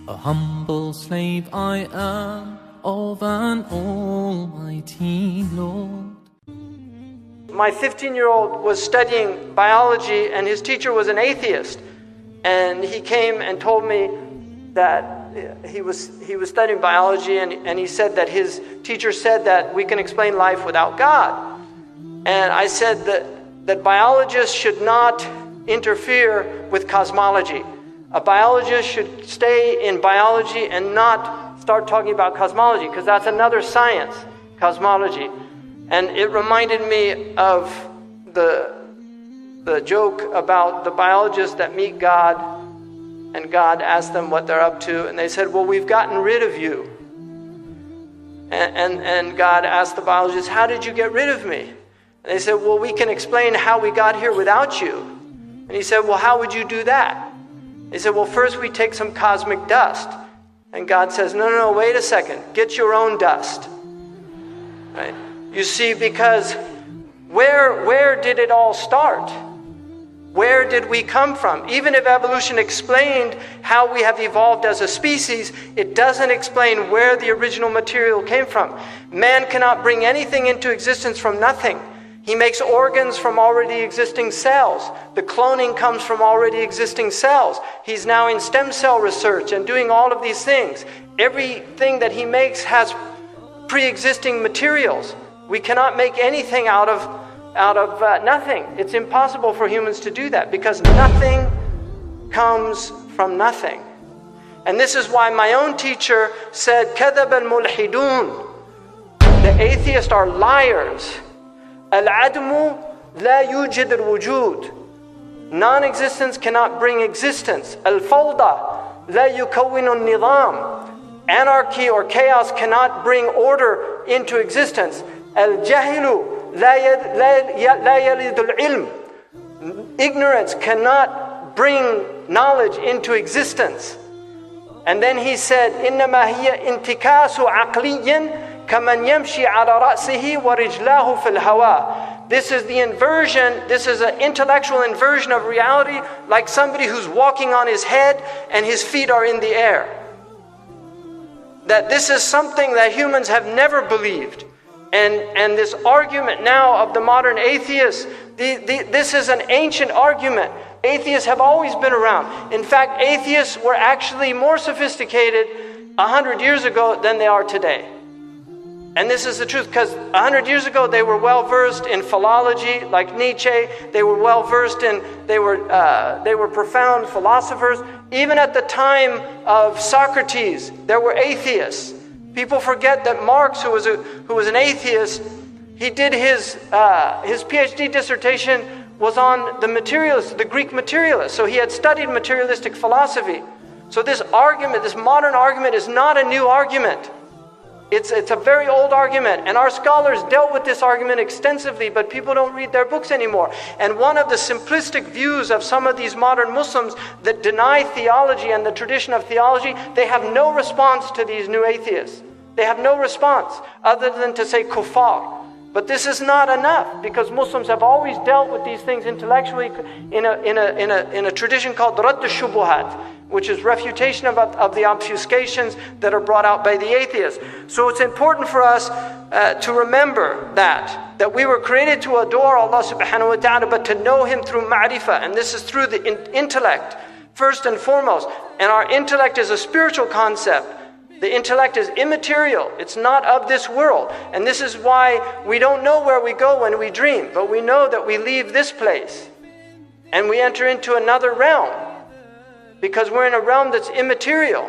A humble slave I am of an almighty Lord. My 15-year-old was studying biology and his teacher was an atheist. And he came and told me that he was studying biology and he said that his teacher said that we can explain life without God. And I said that biologists should not interfere with cosmology. A biologist should stay in biology and not start talking about cosmology, because that's another science, cosmology. And it reminded me of the joke about the biologists that meet God, and God asked them what they're up to, and they said, well, we've gotten rid of you. And God asked the biologists, how did you get rid of me? And they said, well, we can explain how we got here without you. And he said, well, how would you do that? They said, well, first we take some cosmic dust. And God says, no, wait a second. Get your own dust. Right? You see, because where did it all start? Where did we come from? Even if evolution explained how we have evolved as a species, it doesn't explain where the original material came from. Man cannot bring anything into existence from nothing. He makes organs from already existing cells. The cloning comes from already existing cells. He's now in stem cell research and doing all of these things. Everything that he makes has pre-existing materials. We cannot make anything out of nothing. It's impossible for humans to do that, because nothing comes from nothing. And this is why my own teacher said, كَذَبَ الْمُلْحِدُونَ. The atheists are liars. الْعَدْمُ لَا يُوجِدُ الْوُجُودِ. Non-existence cannot bring existence. الْفَوْضَى لَا يُكَوِّنُ النِّظَامِ. Anarchy or chaos cannot bring order into existence. الْجَهِلُ لَا يَلِدُ الْعِلْمِ. Ignorance cannot bring knowledge into existence. And then he said, إِنَّمَا هِيَ انْتِكَاسُ عَقْلِيٍّ كَمَنْ يَمْشِي عَلَى رَأْسِهِ وَرِجْلَاهُ فِي الْهَوَىٰ. This is the inversion, this is an intellectual inversion of reality, like somebody who's walking on his head and his feet are in the air. That this is something that humans have never believed. And this argument now of the modern atheists, this is an ancient argument. Atheists have always been around. In fact, atheists were actually more sophisticated 100 years ago than they are today. And this is the truth, because 100 years ago they were well versed in philology, like Nietzsche. They were well versed in, they were profound philosophers. Even at the time of Socrates, there were atheists. People forget that Marx, who was an atheist, he did his PhD dissertation was on the materialists, the Greek materialists. So he had studied materialistic philosophy. So this argument, this modern argument, is not a new argument. It's a very old argument, and our scholars dealt with this argument extensively, but people don't read their books anymore. And one of the simplistic views of some of these modern Muslims that deny theology and the tradition of theology, they have no response to these new atheists. They have no response other than to say kuffar. But this is not enough, because Muslims have always dealt with these things intellectually in a tradition called Radd al-Shubuhat, which is refutation of the obfuscations that are brought out by the atheists. So it's important for us to remember that we were created to adore Allah subhanahu wa ta'ala, but to know Him through ma'rifah, and this is through the intellect, first and foremost. And our intellect is a spiritual concept. The intellect is immaterial. It's not of this world. And this is why we don't know where we go when we dream, but we know that we leave this place and we enter into another realm, because we're in a realm that's immaterial.